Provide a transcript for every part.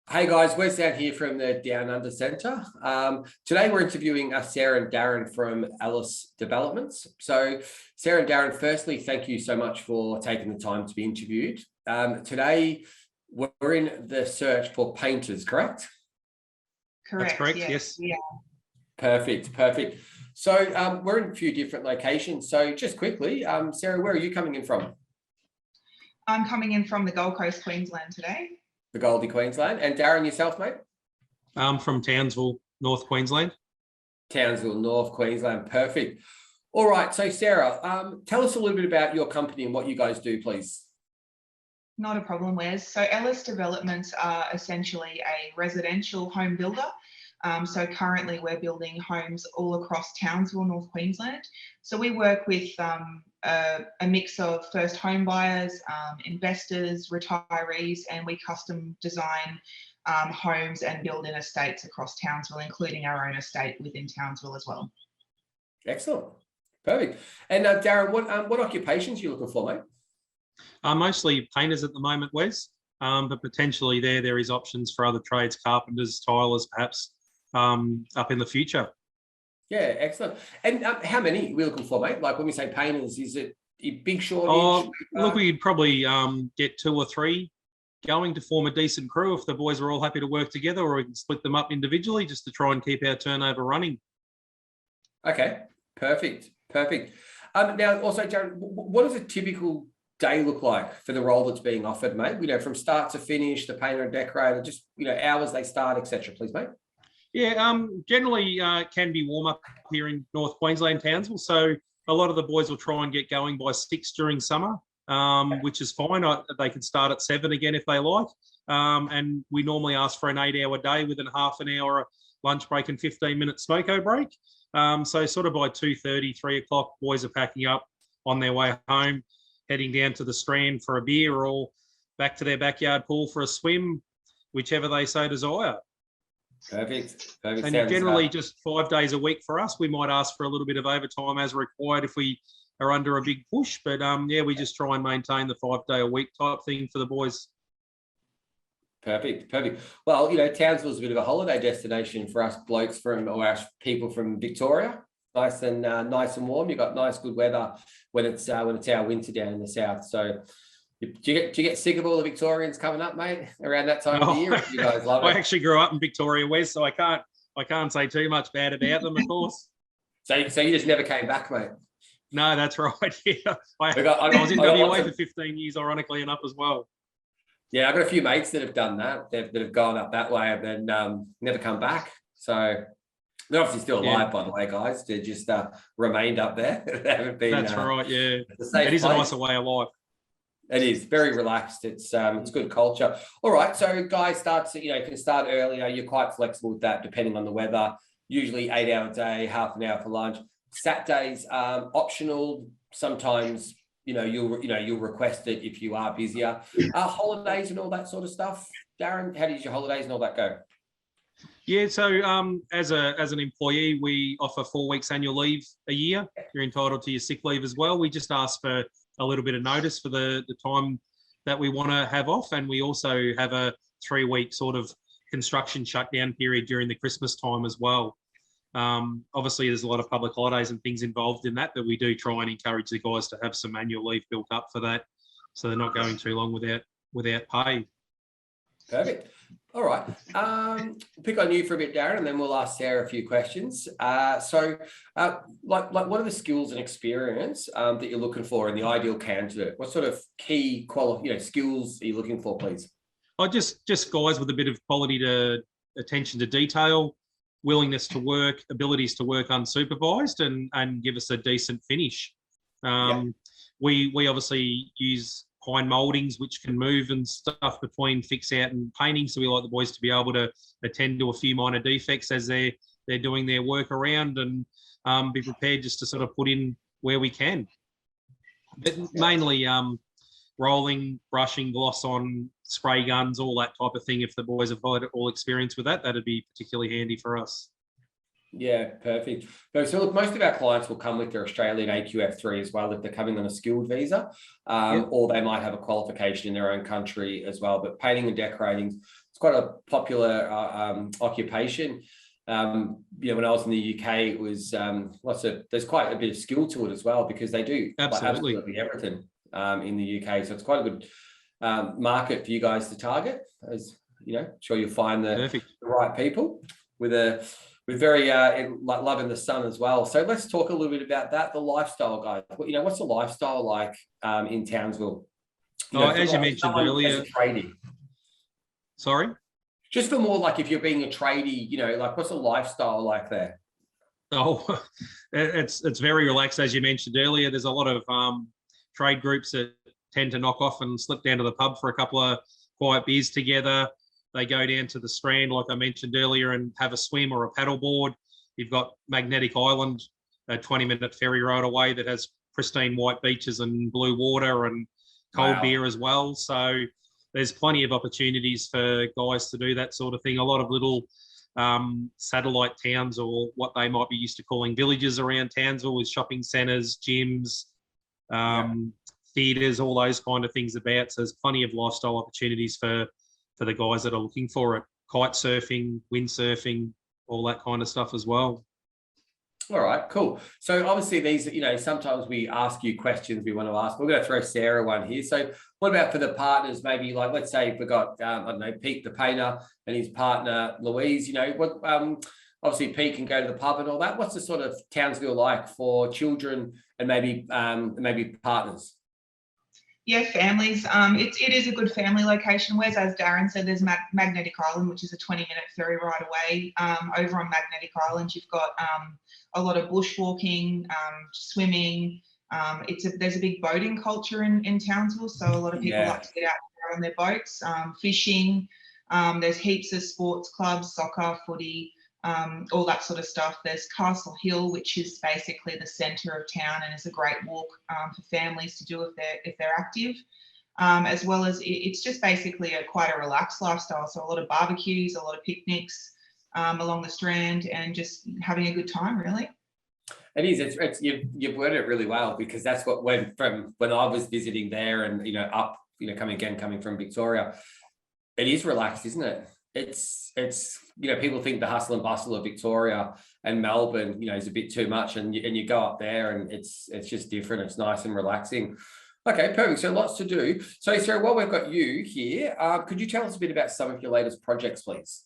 Hey guys, Wes down here from the Down Under Centre. Today we're interviewing Sarah and Darren from Alice Developments. So Sarah and Darren, firstly, thank you so much for taking the time to be interviewed. Today we're in the search for painters, correct? Correct. That's correct, yes. yes. Perfect. So we're in a few different locations. So just quickly, Sarah, where are you coming in from? I'm coming in from the Gold Coast, Queensland today. The Goldie, Queensland. And Darren, yourself, mate? I'm from Townsville, North Queensland. Townsville, North Queensland. Perfect. All right. So, Sarah, tell us a little bit about your company and what you guys do, please. Not a problem, Wes. So Alice Developments are essentially a residential home builder. So currently we're building homes all across Townsville, North Queensland. So we work with a mix of first home buyers, investors, retirees, and we custom design homes and build in estates across Townsville, including our own estate within Townsville as well. Excellent. Perfect. And Darren, what occupations are you looking for, mate? Mostly painters at the moment, Wes, but potentially there is options for other trades, carpenters, tilers, perhaps up in the future. Yeah, excellent. And how many are we looking for, mate? Like when we say painters, is it a big shortage? Look, we'd probably get 2 or 3 going to form a decent crew if the boys are all happy to work together, or we can split them up individually just to try and keep our turnover running. Okay, perfect. Now, also, Darren, what does a typical day look like for the role that's being offered, mate? From start to finish, the painter and decorator, just hours they start, etc. Please, mate. Yeah, generally can be warm up here in North Queensland, Townsville. So a lot of the boys will try and get going by 6 during summer, which is fine. They can start at 7 again if they like. And we normally ask for an 8-hour day with a half an hour lunch break and 15-minute smoko break. So sort of by 2:30, 3 o'clock, boys are packing up on their way home, heading down to the Strand for a beer or back to their backyard pool for a swim, whichever they so desire. Perfect. And generally just 5 days a week for us. We might ask for a little bit of overtime as required if we are under a big push, but yeah, we just try and maintain the 5-day a week type thing for the boys. Perfect. Well, Townsville's a bit of a holiday destination for us blokes or our people from Victoria. Nice and warm. You've got nice, good weather when it's our winter down in the south. So, do you get sick of all the Victorians coming up, mate, around that time of the year? You guys love it. I actually grew up in Victoria, West, so I can't say too much bad about them, of course. So you just never came back, mate? No, that's right. Yeah, I was in WA for 15 years, ironically enough, as well. Yeah, I've got a few mates that have done that. That have gone up that way and then never come back. So they're obviously still alive, by the way, guys. They just remained up there. They haven't been. That's right. Yeah, it is a nicer way of life. It is very relaxed. It's good culture. All right, so guys can start earlier. You're quite flexible with that, depending on the weather. Usually 8-hour day, half an hour for lunch. Saturdays optional. Sometimes you'll request it if you are busier. Holidays and all that sort of stuff. Darren, how does your holidays and all that go? Yeah, so as an employee, we offer 4 weeks annual leave a year. You're entitled to your sick leave as well. We just ask for a little bit of notice for the time that we want to have off. And we also have a 3-week sort of construction shutdown period during the Christmas time as well. Obviously, there's a lot of public holidays and things involved in that, but we do try and encourage the guys to have some annual leave built up for that, so they're not going too long without pay. Perfect. All right. Pick on you for a bit, Darren, and then we'll ask Sarah a few questions. So what are the skills and experience that you're looking for in the ideal candidate? What sort of key skills are you looking for, please? Just guys with a bit of attention to detail, willingness to work, abilities to work unsupervised, and give us a decent finish. We obviously use pine mouldings, which can move and stuff between fix out and painting. So we like the boys to be able to attend to a few minor defects as they're doing their work around, and be prepared just to sort of put in where we can. But mainly rolling, brushing, gloss on, spray guns, all that type of thing. If the boys have had all experience with that, that'd be particularly handy for us. Yeah, perfect. So look, most of our clients will come with their Australian AQF3 as well if they're coming on a skilled visa, Yep. or they might have a qualification in their own country as well. But painting and decorating, it's quite a popular occupation. When I was in the UK, it was there's quite a bit of skill to it as well, because they do absolutely everything in the UK. So it's quite a good market for you guys to target. As sure you'll find the right people with very loving the sun as well. So let's talk a little bit about that. The lifestyle, guys. What's the lifestyle like in Townsville? As you mentioned earlier, as a tradie. Sorry. Just for more like if you're being a tradie, what's the lifestyle like there? Oh, it's very relaxed, as you mentioned earlier. There's a lot of trade groups that tend to knock off and slip down to the pub for a couple of quiet beers together. They go down to the Strand, like I mentioned earlier, and have a swim or a paddleboard. You've got Magnetic Island, a 20-minute ferry ride away that has pristine white beaches and blue water and cold beer as well. So there's plenty of opportunities for guys to do that sort of thing. A lot of little satellite towns, or what they might be used to calling villages around Townsville, with shopping centres, gyms, theatres, all those kind of things about. So there's plenty of lifestyle opportunities for the guys that are looking for it. Kite surfing, windsurfing, all that kind of stuff as well. All right, cool. So obviously these, sometimes we ask you questions we want to ask. We're going to throw Sarah one here. So what about for the partners? Maybe like, let's say if we've got, Pete the painter and his partner, Louise, obviously Pete can go to the pub and all that. What's the sort of Townsville like for children and maybe partners? Yeah, families. It is a good family location. Whereas, as Darren said, there's Magnetic Island, which is a 20-minute ferry ride away. Over on Magnetic Island, you've got a lot of bushwalking, swimming. There's a big boating culture in Townsville, so a lot of people like to get out on their boats. Fishing. There's heaps of sports clubs, soccer, footy. All that sort of stuff. There's Castle Hill, which is basically the centre of town and is a great walk for families to do if they're active. As well as it's just basically quite a relaxed lifestyle. So a lot of barbecues, a lot of picnics along the Strand, and just having a good time, really. It is. It's you've worded it really well, because that's what when I was visiting there and coming from Victoria, it is relaxed, isn't it? It's people think the hustle and bustle of Victoria and Melbourne, is a bit too much, and you go up there and it's just different. It's nice and relaxing. Okay, perfect. So lots to do. So Sarah, while we've got you here, could you tell us a bit about some of your latest projects, please?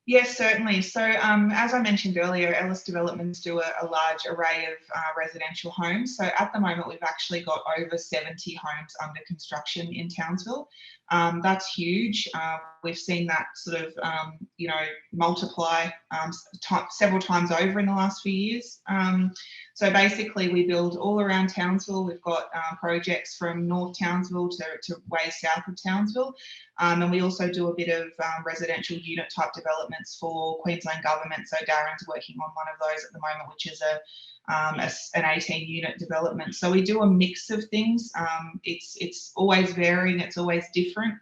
Yes, certainly. So as I mentioned earlier, Ellis Developments do a large array of residential homes. So at the moment, we've actually got over 70 homes under construction in Townsville. That's huge. We've seen that sort of, multiply several times over in the last few years. So basically, we build all around Townsville. We've got projects from North Townsville to way south of Townsville. And we also do a bit of residential unit type developments for Queensland government. So Darren's working on one of those at the moment, which is an 18-unit development. So we do a mix of things. It's always varying. It's always different.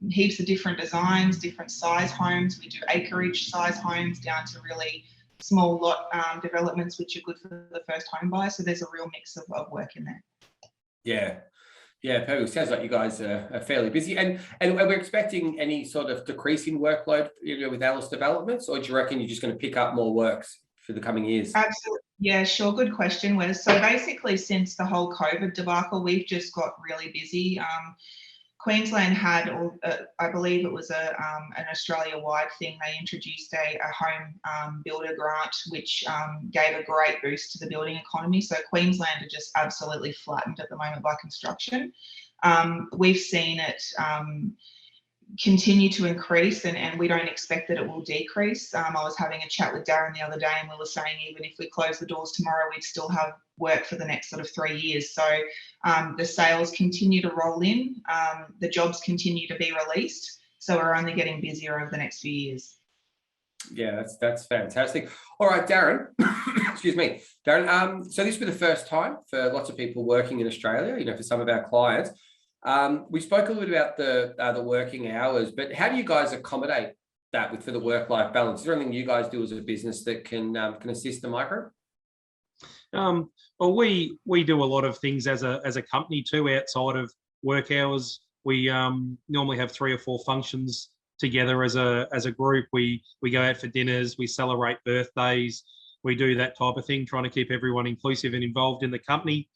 Heaps of different designs, different size homes. We do acreage size homes down to really small lot developments, which are good for the first home buyer. So there's a real mix of work in there. Yeah, perfect. Sounds like you guys are fairly busy. And we're expecting any sort of decrease in workload with Ellis Developments, or do you reckon you're just going to pick up more works for the coming years? Absolutely. Yeah, sure. Good question, Wes. So basically, since the whole COVID debacle, we've just got really busy. Queensland had, I believe it was an Australia-wide thing. They introduced a home builder grant, which gave a great boost to the building economy. So Queensland are just absolutely flattened at the moment by construction. We've seen it continue to increase, and we don't expect that it will decrease. I was having a chat with Darren the other day, and we were saying even if we close the doors tomorrow, we'd still have work for the next sort of 3 years. So the sales continue to roll in, the jobs continue to be released. So we're only getting busier over the next few years. Yeah, that's fantastic. All right, Darren, excuse me, Darren. So this will be the first time for lots of people working in Australia, for some of our clients. We spoke a little bit about the working hours, but how do you guys accommodate that for the work-life balance? Is there anything you guys do as a business that can assist the migrant? Well, we do a lot of things as a company too outside of work hours. We normally have 3 or 4 functions together as a group. We go out for dinners, we celebrate birthdays, we do that type of thing, trying to keep everyone inclusive and involved in the company.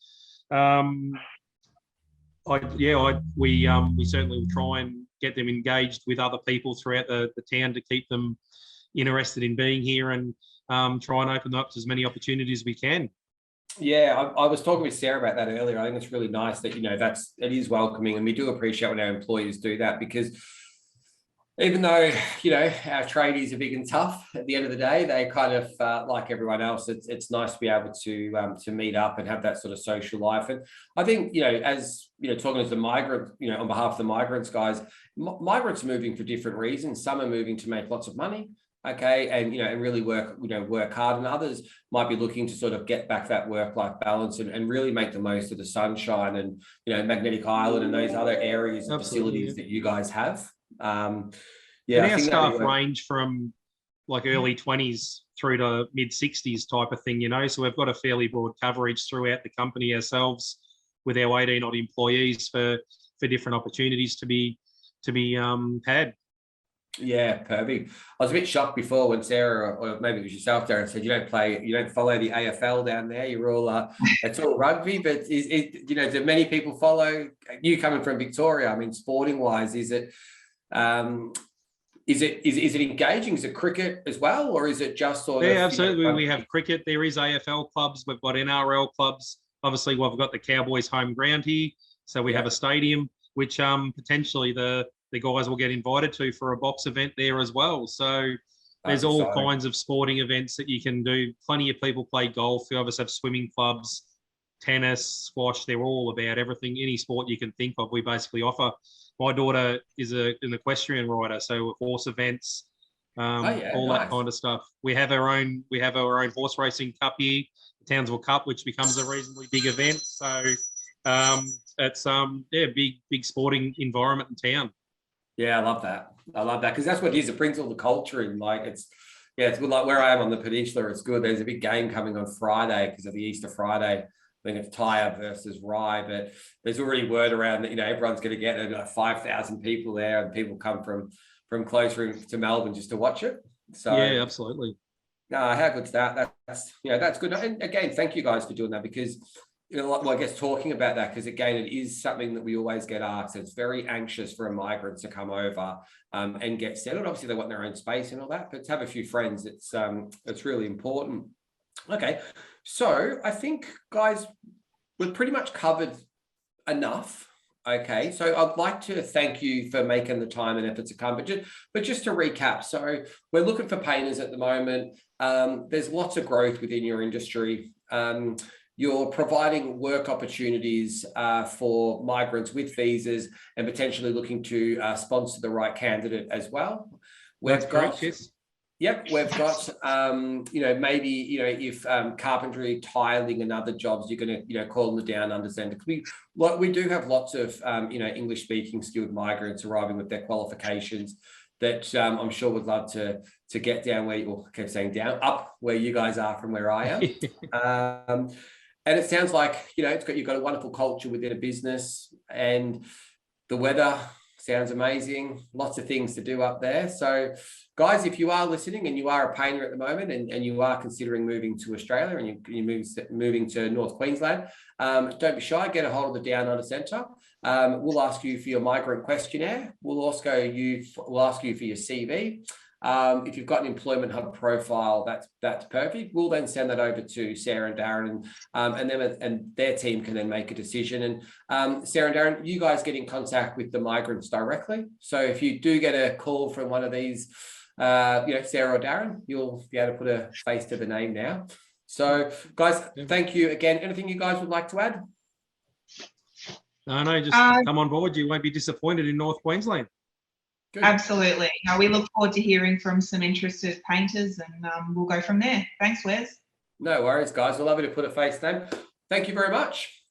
We certainly will try and get them engaged with other people throughout the town to keep them interested in being here, and try and open up as many opportunities as we can. Yeah, I was talking with Sarah about that earlier. I think it's really nice that, it is welcoming, and we do appreciate when our employees do that, because even though, our tradies are big and tough, at the end of the day, they kind of, like everyone else, it's nice to be able to meet up and have that sort of social life. And I think, as, talking as the migrant, on behalf of the migrants, guys, migrants are moving for different reasons. Some are moving to make lots of money. Okay. And, and really work hard, and others might be looking to sort of get back that work-life balance and really make the most of the sunshine and, Magnetic Island and those other areas and facilities that you guys have. And our staff range from like early 20s through to mid 60s type of thing, so we've got a fairly broad coverage throughout the company ourselves with our 18 odd employees for different opportunities to be had. Yeah, perfect. I was a bit shocked before when Sarah, or maybe it was yourself, Darren, said you don't follow the AFL down there. You're all it's all rugby, but do many people follow? You coming from Victoria, I mean, sporting wise, is it engaging? Is it cricket as well, or is it just sort of? Yeah, absolutely. We have cricket. There is AFL clubs. We've got NRL clubs. Obviously, we've got the Cowboys home ground here, so we have a stadium which potentially the guys will get invited to for a box event there as well. So there's all kinds of sporting events that you can do. Plenty of people play golf. We obviously have swimming clubs, tennis, squash. They're all about everything, any sport you can think of, we basically offer. My daughter is an equestrian rider, so horse events, all that kind of stuff. We have our own horse racing cup here, the Townsville Cup, which becomes a reasonably big event. So it's big sporting environment in town. Yeah, I love that because that's what it is. It brings all the culture in. Like it's good. Like where I am on the peninsula, it's good. There's a big game coming on Friday because of the Easter Friday. I think it's Tyre versus Rye, but there's already word around that everyone's going to get like 5,000 people there, and people come from closer to Melbourne just to watch it. So yeah, absolutely. No, how good's that? That's good. And again, thank you guys for doing that, because I guess talking about that, because again, it is something that we always get asked. It's very anxious for a migrant to come over and get settled. Obviously, they want their own space and all that, but to have a few friends, it's really important. Okay, so I think, guys, we've pretty much covered enough. Okay, so I'd like to thank you for making the time and effort to come. But just to recap, so we're looking for painters at the moment. There's lots of growth within your industry. You're providing work opportunities for migrants with visas, and potentially looking to sponsor the right candidate as well. We've got maybe if carpentry, tiling, and other jobs, you're going to call them the down under centre. We do have lots of English speaking skilled migrants arriving with their qualifications that I'm sure would love to get down where you kept saying down up where you guys are from where I am. And it sounds like, you've got a wonderful culture within a business, and the weather sounds amazing. Lots of things to do up there. So guys, if you are listening and you are a painter at the moment, and you are considering moving to Australia, and you're moving to North Queensland, don't be shy, get a hold of the Down Under Centre. We'll ask you for your migrant questionnaire. We'll ask you for your CV. If you've got an Employment Hub profile, that's perfect. We'll then send that over to Sarah and Darren, and their team can then make a decision. And Sarah and Darren, you guys get in contact with the migrants directly. So if you do get a call from one of these, Sarah or Darren, you'll be able to put a face to the name now. So guys, thank you again. Anything you guys would like to add? No, just come on board. You won't be disappointed in North Queensland. Good. Absolutely. No, we look forward to hearing from some interested painters, and we'll go from there. Thanks, Wes. No worries, guys. We're lovely to put a face name. Thank you very much.